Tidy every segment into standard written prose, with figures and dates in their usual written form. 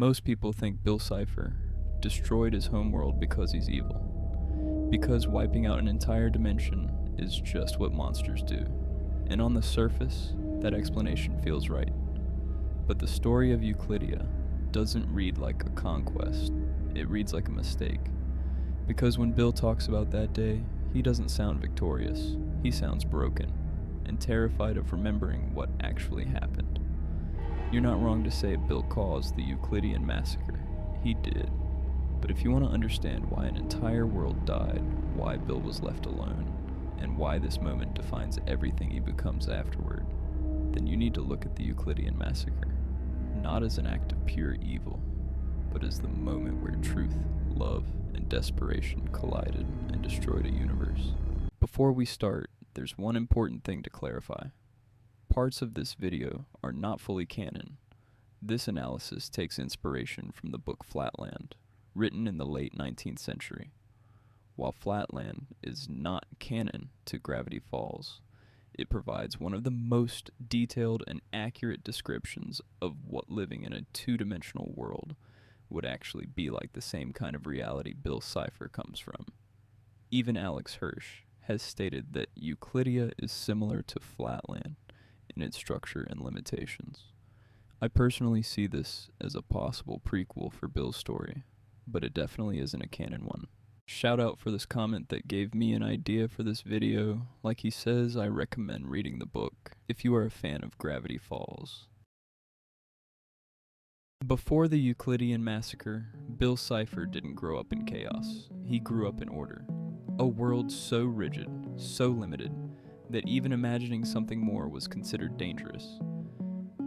Most people think Bill Cipher destroyed his homeworld because he's evil. Because wiping out an entire dimension is just what monsters do. And on the surface, that explanation feels right. But the story of Uklitia doesn't read like a conquest. It reads like a mistake. Because when Bill talks about that day, he doesn't sound victorious. He sounds broken and terrified of remembering what actually happened. You're not wrong to say Bill caused the Euclidean Massacre. He did. But if you want to understand why an entire world died, why Bill was left alone, and why this moment defines everything he becomes afterward, then you need to look at the Euclidean Massacre, not as an act of pure evil, but as the moment where truth, love, and desperation collided and destroyed a universe. Before we start, there's one important thing to clarify. Parts of this video are not fully canon. This analysis takes inspiration from the book Flatland, written in the late 19th century. While Flatland is not canon to Gravity Falls, it provides one of the most detailed and accurate descriptions of what living in a two-dimensional world would actually be like, the same kind of reality Bill Cipher comes from. Even Alex Hirsch has stated that Uklitia is similar to Flatland in its structure and limitations. I personally see this as a possible prequel for Bill's story, but it definitely isn't a canon one. Shout out for this comment that gave me an idea for this video. Like he says, I recommend reading the book if you are a fan of Gravity Falls. Before the Euclidean Massacre, Bill Cipher didn't grow up in chaos. He grew up in order. A world so rigid, so limited, that even imagining something more was considered dangerous.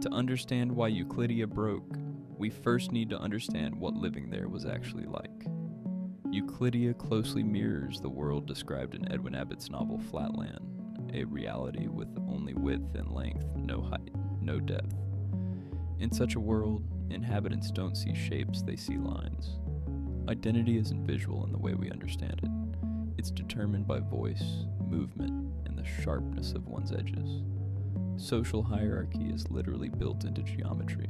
To understand why Uklitia broke, we first need to understand what living there was actually like. Uklitia closely mirrors the world described in Edwin Abbott's novel Flatland, a reality with only width and length, no height, no depth. In such a world, inhabitants don't see shapes, they see lines. Identity isn't visual in the way we understand it. It's determined by voice, movement, and the sharpness of one's edges. Social hierarchy is literally built into geometry.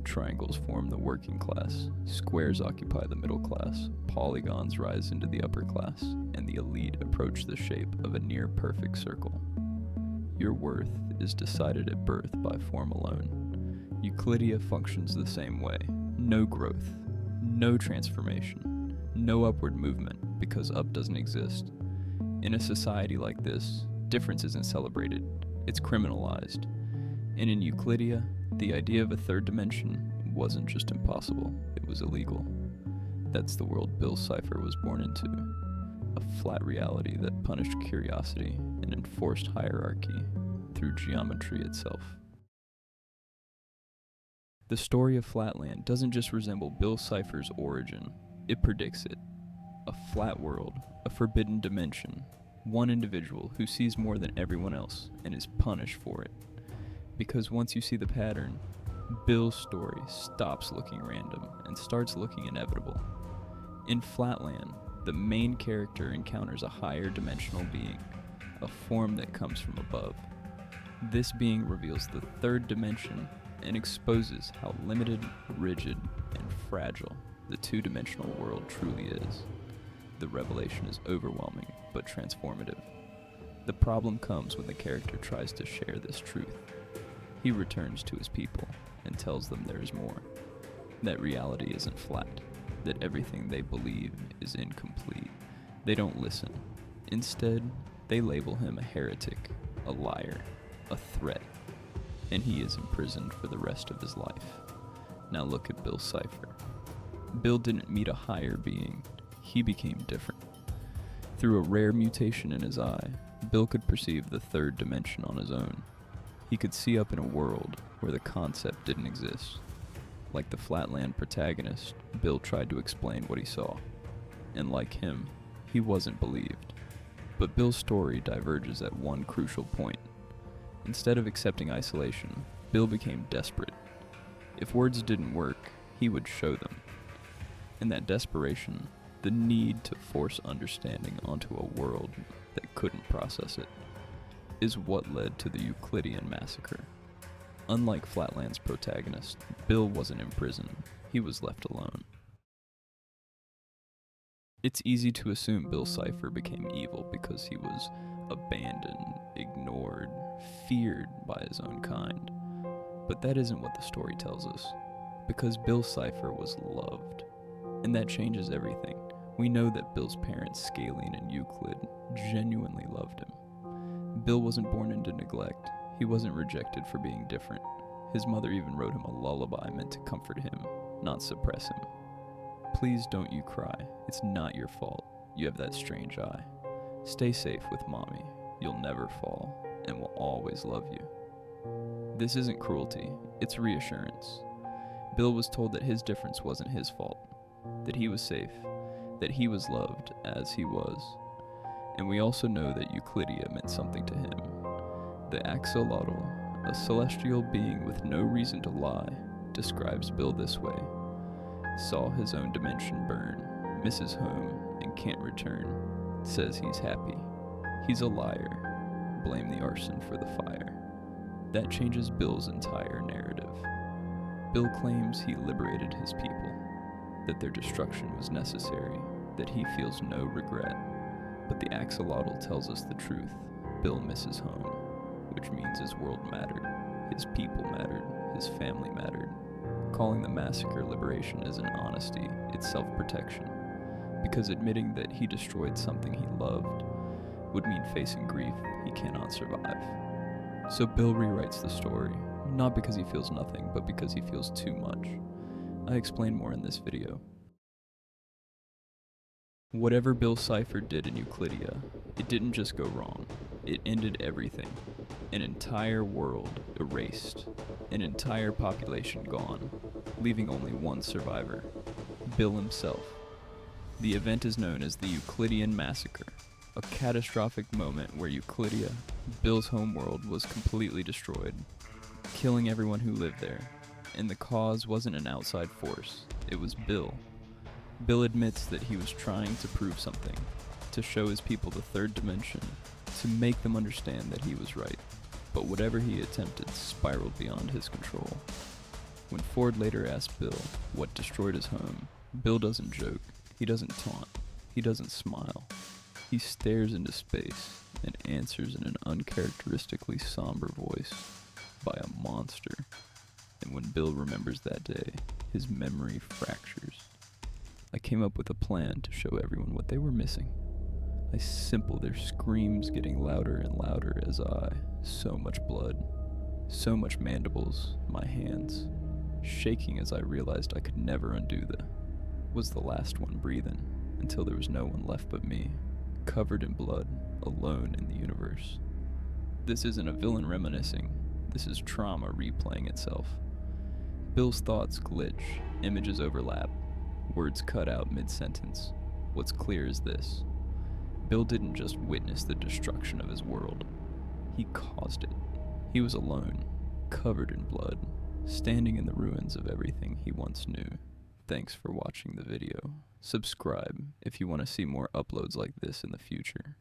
Triangles form the working class, squares occupy the middle class, polygons rise into the upper class, and the elite approach the shape of a near-perfect circle. Your worth is decided at birth by form alone. Uklitia functions the same way. No growth, no transformation, no upward movement, because up doesn't exist. In a society like this, difference isn't celebrated, it's criminalized. And in Uklitia, the idea of a third dimension wasn't just impossible, it was illegal. That's the world Bill Cipher was born into. A flat reality that punished curiosity and enforced hierarchy through geometry itself. The story of Flatland doesn't just resemble Bill Cipher's origin, it predicts it. A flat world, a forbidden dimension, one individual who sees more than everyone else and is punished for it. Because once you see the pattern, Bill's story stops looking random and starts looking inevitable. In Flatland, the main character encounters a higher dimensional being, a form that comes from above. This being reveals the third dimension and exposes how limited, rigid, and fragile the two-dimensional world truly is. The revelation is overwhelming, but transformative. The problem comes when the character tries to share this truth. He returns to his people and tells them there is more. That reality isn't flat, that everything they believe is incomplete. They don't listen. Instead, they label him a heretic, a liar, a threat, and he is imprisoned for the rest of his life. Now look at Bill Cipher. Bill didn't meet a higher being, he became different. Through a rare mutation in his eye, Bill could perceive the third dimension on his own. He could see up in a world where the concept didn't exist. Like the Flatland protagonist, Bill tried to explain what he saw. And like him, he wasn't believed. But Bill's story diverges at one crucial point. Instead of accepting isolation, Bill became desperate. If words didn't work, he would show them. In that desperation, the need to force understanding onto a world that couldn't process it, is what led to the Euclidean Massacre. Unlike Flatland's protagonist, Bill wasn't imprisoned. he was left alone. It's easy to assume Bill Cipher became evil because he was abandoned, ignored, feared by his own kind. But that isn't what the story tells us, because Bill Cipher was loved. And that changes everything. We know that Bill's parents, Scalene and Euclid, genuinely loved him. Bill wasn't born into neglect. He wasn't rejected for being different. His mother even wrote him a lullaby meant to comfort him, not suppress him. Please don't you cry. It's not your fault. You have that strange eye. Stay safe with mommy. You'll never fall, and will always love you. This isn't cruelty, it's reassurance. Bill was told that his difference wasn't his fault, that he was safe, that he was loved as he was. And we also know that Uklitia meant something to him. The axolotl, a celestial being with no reason to lie, describes Bill this way. Saw his own dimension burn, misses home, and can't return. Says he's happy. He's a liar. Blame the arson for the fire. That changes Bill's entire narrative. Bill claims he liberated his people, that their destruction was necessary, that he feels no regret. But the axolotl tells us the truth. Bill misses home, which means his world mattered, his people mattered, his family mattered. Calling the massacre liberation isn't honesty, it's self-protection. Because admitting that he destroyed something he loved would mean facing grief he cannot survive. So Bill rewrites the story, not because he feels nothing, but because he feels too much. I explain more in this video. Whatever Bill Cipher did in Uklitia, it didn't just go wrong. It ended everything. An entire world erased. An entire population gone, leaving only one survivor, Bill himself. The event is known as the Euclidean Massacre, a catastrophic moment where Uklitia, Bill's homeworld, was completely destroyed, killing everyone who lived there. And the cause wasn't an outside force, it was Bill. Bill admits that he was trying to prove something, to show his people the third dimension, to make them understand that he was right. But whatever he attempted spiraled beyond his control. When Ford later asked Bill what destroyed his home, Bill doesn't joke, he doesn't taunt, he doesn't smile. He stares into space and answers in an uncharacteristically somber voice, by a monster. And when Bill remembers that day, his memory fractures. I came up with a plan to show everyone what they were missing. Their screams getting louder and louder as so much blood, so much mandibles, my hands, shaking as I realized I could never undo was the last one breathing, until there was no one left but me, covered in blood, alone in the universe. This isn't a villain reminiscing, this is trauma replaying itself. Bill's thoughts glitch, images overlap, words cut out mid-sentence. What's clear is this. Bill didn't just witness the destruction of his world. He caused it. He was alone, covered in blood, standing in the ruins of everything he once knew. Thanks for watching the video. Subscribe if you want to see more uploads like this in the future.